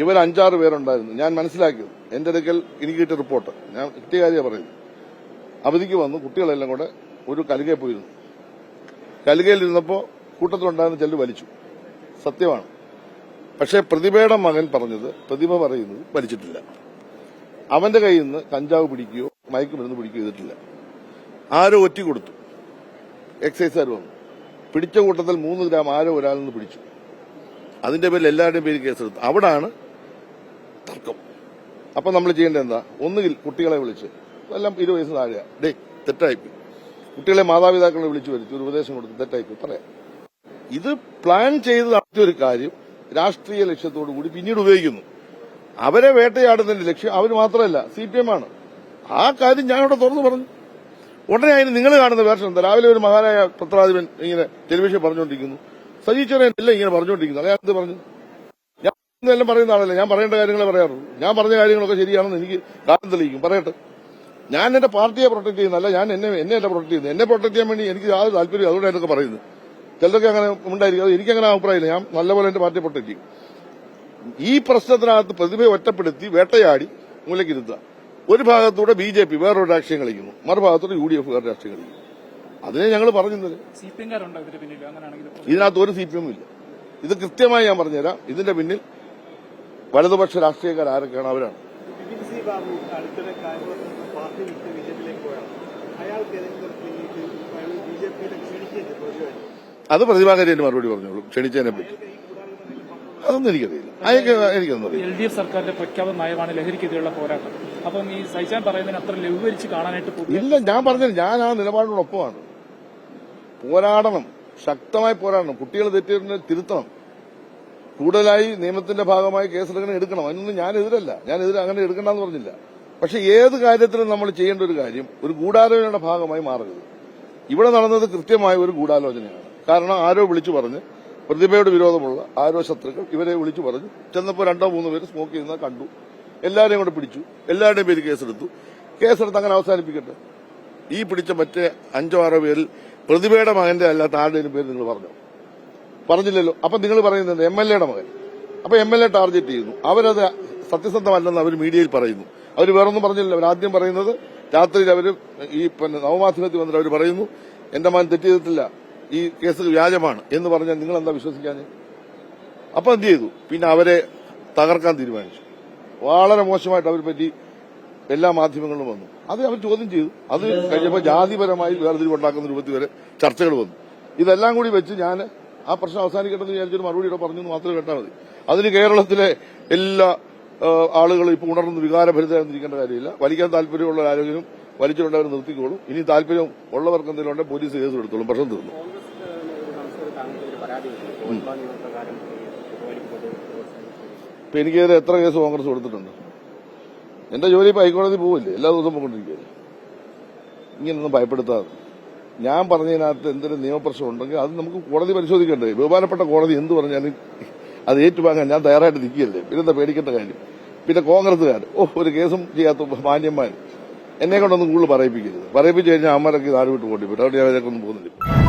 ഇവർ 5-6 പേരുണ്ടായിരുന്നു. ഞാൻ മനസ്സിലാക്കിയത് എന്റെ അടുക്കൽ എനിക്ക് കിട്ടിയ റിപ്പോർട്ട്, ഞാൻ കിട്ടിയ കാര്യമാണ് പറയുന്നത്. അവധിക്ക് വന്നു, കുട്ടികളെല്ലാം കൂടെ ഒരു കലുകയിൽ പോയിരുന്നു. കലുകയിലിരുന്നപ്പോൾ കൂട്ടത്തിലുണ്ടായിരുന്ന ചിലർ വലിച്ചു, സത്യമാണ്. പക്ഷേ പ്രതിഭയുടെ മകൻ പറഞ്ഞത്, പ്രതിഭ പറയുന്നത് വലിച്ചിട്ടില്ല. അവന്റെ കയ്യിൽ നിന്ന് കഞ്ചാവ് പിടിക്കുകയോ മയക്കുമരുന്ന് പിടിക്കുകയോ ചെയ്തിട്ടില്ല. ആരോ ഒറ്റ കൊടുത്തു, എക്സൈസുകാർ വന്നു പിടിച്ച കൂട്ടത്തിൽ 3 ഗ്രാം ആരോ ഒരാളിൽ നിന്ന് പിടിച്ചു. അതിന്റെ പേരിൽ എല്ലാവരുടെയും പേര് കേസെടുത്തു. അവിടാണ് തർക്കം. അപ്പൊ നമ്മൾ ചെയ്യേണ്ടത് എന്താ? ഒന്നുകിൽ കുട്ടികളെ വിളിച്ച്, എല്ലാം 20 വയസ്സ് താഴെയാ, തെറ്റായിപ്പോയി, കുട്ടികളെ മാതാപിതാക്കളെ വിളിച്ചു വരുത്തി ഒരു ഉപദേശം കൊടുത്ത് തെറ്റായിപ്പോയി പറയാം. ഇത് പ്ലാൻ ചെയ്ത് നടത്തിയൊരു കാര്യം രാഷ്ട്രീയ ലക്ഷ്യത്തോടു കൂടി പിന്നീട് ഉപയോഗിക്കുന്നു. അവരെ വേട്ടയാടുന്നതിന്റെ ലക്ഷ്യം അവർ മാത്രമല്ല, CPM ആണ്. ആ കാര്യം ഞാൻ ഇവിടെ തുറന്നു പറഞ്ഞു. ഉടനെ അതിന് നിങ്ങൾ കാണുന്ന വേർഷൻ എന്താ? രാവിലെ ഒരു മഹാനായ പത്രാധിപൻ ഇങ്ങനെ ടെലിവിഷൻ പറഞ്ഞുകൊണ്ടിരിക്കുന്നു, സജി ചെറിയൻ എല്ലാം ഇങ്ങനെ പറഞ്ഞുകൊണ്ടിരിക്കുന്നു. അയാൾ എന്ത് പറഞ്ഞു? ഞാൻ എല്ലാം പറയുന്ന ആളല്ലേ, ഞാൻ പറയേണ്ട കാര്യങ്ങളെ പറയാറുള്ളൂ. ഞാൻ പറഞ്ഞ കാര്യങ്ങളൊക്കെ ശരിയാണെന്ന് എനിക്ക് കാലം തെളിയിക്കും, പറയട്ടെ. ഞാൻ എന്റെ പാർട്ടിയെ പ്രൊട്ടക്ട് ചെയ്യുന്നല്ല, ഞാൻ എന്നെ പ്രൊട്ടക്ട് ചെയ്യുന്നത്. എന്നെ പ്രൊട്ടക്ട് ചെയ്യാൻ വേണ്ടി എനിക്ക് യാതൊരു താല്പര്യം, അതുകൊണ്ട് എന്നൊക്കെ പറയുന്നത്. ചിലരൊക്കെ അങ്ങനെ ഉണ്ടായിരിക്കും, അത് എനിക്കങ്ങനെ അഭിപ്രായമില്ല. ഞാൻ നല്ലപോലെ എന്റെ പാർട്ടിയെ പ്രൊട്ടക്ട് ചെയ്യും. ഈ പ്രശ്നത്തിനകത്ത് പ്രതിഭയെ ഒറ്റപ്പെടുത്തി വേട്ടയാടി മൂലക്കിരുത്തുക. ഒരു ഭാഗത്തൂടെ BJP വേറൊരു രാഷ്ട്രീയം കളിക്കുന്നു, മറുഭാഗത്തൂടെ UDF വേറെ രാഷ്ട്രീയം കളിക്കുന്നു. അതിനെ ഞങ്ങൾ പറഞ്ഞിരുന്നത്. ഇതിനകത്ത് ഒരു CPM ഇല്ല. ഇത് കൃത്യമായി ഞാൻ പറഞ്ഞുതരാം. ഇതിന്റെ പിന്നിൽ വലതുപക്ഷ രാഷ്ട്രീയക്കാർ ആരൊക്കെയാണ്? അവരാണ്. അത് പ്രതിഭാകാരിന്റെ മറുപടി പറഞ്ഞോളൂ, ക്ഷണിച്ചതിനെ പറ്റി. അതൊന്നും എനിക്കറിയില്ല, എനിക്കൊന്നും അറിയില്ല. LDF സർക്കാരിന്റെ പ്രഖ്യാപന നയമാണ് ലഹരിക്കെതിരെയുള്ള പോരാട്ടം. അപ്പം ഈ സൈജാൻ പറയുന്നതിന് അത്ര ലഘൂകരിച്ച് കാണാനായിട്ട് ഇല്ല. ഞാൻ പറഞ്ഞത്, ഞാൻ ആ നിലപാടിനോടൊപ്പമാണ്. പോരാടണം, ശക്തമായി പോരാടണം. കുട്ടികൾ തെറ്റിനെ തിരുത്തണം. കൂടുതലായി നിയമത്തിന്റെ ഭാഗമായി കേസെടുക്കണം, എടുക്കണം. അതിനൊന്നും ഞാൻ എതിരല്ല. ഞാൻ അങ്ങനെ എടുക്കണ്ടെന്ന് പറഞ്ഞില്ല. പക്ഷെ ഏത് കാര്യത്തിലും നമ്മൾ ചെയ്യേണ്ട ഒരു കാര്യം ഒരു ഗൂഢാലോചനയുടെ ഭാഗമായി മാറരുത്. ഇവിടെ നടന്നത് കൃത്യമായ ഒരു ഗൂഢാലോചനയാണ്. കാരണം ആരോ വിളിച്ചു പറഞ്ഞ്, പ്രതിഭയുടെ വിരോധമുള്ള ആരോ ശത്രുക്കൾ ഇവരെ വിളിച്ചു പറഞ്ഞു. ചെന്നപ്പോൾ 2-3 പേര് സ്മോക്ക് ചെയ്യുന്നത് കണ്ടു. എല്ലാവരെയും കൂടെ പിടിച്ചു, എല്ലാവരുടെയും പേര് കേസെടുത്തു. അങ്ങനെ അവസാനിപ്പിക്കട്ടെ. ഈ പിടിച്ച മറ്റേ 5-6 പേരിൽ പ്രതിഭയുടെ മകന്റെ അല്ലാത്ത ആരുടെയും പേര് നിങ്ങൾ പറഞ്ഞില്ലല്ലോ. അപ്പൊ നിങ്ങൾ പറയുന്നത് MLAയുടെ മകൻ. അപ്പൊ MLA ടാർഗറ്റ് ചെയ്യുന്നു. അവരത് സത്യസന്ധമല്ലെന്ന് അവർ മീഡിയയിൽ പറയുന്നു. അവർ വേറൊന്നും പറഞ്ഞില്ല. അവർ ആദ്യം പറയുന്നത് രാത്രിയിൽ അവർ ഈ നവമാധ്യമത്തിൽ വന്നിട്ട് അവർ പറയുന്നു, എന്റെ മകൻ തെറ്റ് ചെയ്തിട്ടില്ല, ഈ കേസ് വ്യാജമാണ് എന്ന് പറഞ്ഞാൽ നിങ്ങൾ എന്താ വിശ്വസിക്കാൻ? അപ്പൊ എന്ത് ചെയ്തു? പിന്നെ അവരെ തകർക്കാൻ തീരുമാനിച്ചു. വളരെ മോശമായിട്ട് അവരെ പറ്റി എല്ലാ മാധ്യമങ്ങളിലും വന്നു. അത് അവർ ചോദ്യം ചെയ്തു. അത് കഴിഞ്ഞപ്പോൾ ജാതിപരമായി വേർതിരിവുണ്ടാക്കുന്ന രൂപത്തിൽ വരെ ചർച്ചകൾ വന്നു. ഇതെല്ലാം കൂടി വെച്ച് ഞാൻ ആ പ്രശ്നം അവസാനിക്കട്ടെന്ന് വിചാരിച്ചൊരു മറുപടിയുടെ പറഞ്ഞു മാത്രമേ കേട്ടാൽ മതി. അതിന് കേരളത്തിലെ എല്ലാ ആളുകളും ഇപ്പോൾ ഉണർന്ന് വികാരഭരിതരായിരിക്കേണ്ട കാര്യമില്ല. വലിക്കാൻ താല്പര്യമുള്ള ആരോഗ്യം വലിച്ചിട്ടുള്ളവർ നിർത്തിക്കോളും. ഇനി താല്പര്യം ഉള്ളവർക്ക് എന്തെങ്കിലും ഉണ്ടെങ്കിൽ പോലീസ് കേസ് എടുത്തോളും. പ്രശ്നം തീർന്നു. ഇപ്പൊ എനിക്കെതിരെ എത്ര കേസ് കോൺഗ്രസ് കൊടുത്തിട്ടുണ്ട്? എന്റെ ജോലി ഇപ്പൊ ഹൈക്കോടതി പോവില്ലേ? എല്ലാ ദിവസവും പോയിക്കൊണ്ടിരിക്കുകയല്ലേ. ഇങ്ങനൊന്നും ഭയപ്പെടുത്താതെ ഞാൻ പറഞ്ഞതിനകത്ത് എന്തെങ്കിലും നിയമപ്രശ്നം ഉണ്ടെങ്കിൽ അത് നമുക്ക് കോടതി പരിശോധിക്കണ്ടേ? ബഹുമാനപ്പെട്ട കോടതി എന്ത് പറഞ്ഞാലും അത് ഏറ്റുവാങ്ങാൻ ഞാൻ തയ്യാറായിട്ട് നിൽക്കുകയല്ലേ. പിന്നെന്താ പേടിക്കേണ്ട കാര്യം? പിന്നെ കോൺഗ്രസ്സുകാർ ഒരു കേസും ചെയ്യാത്ത മാന്യന്മാർ എന്നെ കൊണ്ടൊന്നും കൂടുതൽ പറയിപ്പിക്കരുത്. പറയിപ്പിച്ചു കഴിഞ്ഞാൽ അമ്മരൊക്കെ നാട് വിട്ട് പോണ്ടി പറ്റും. അവിടെ ഞാൻ അതിനൊക്കെ ഒന്നും പോകുന്നില്ല.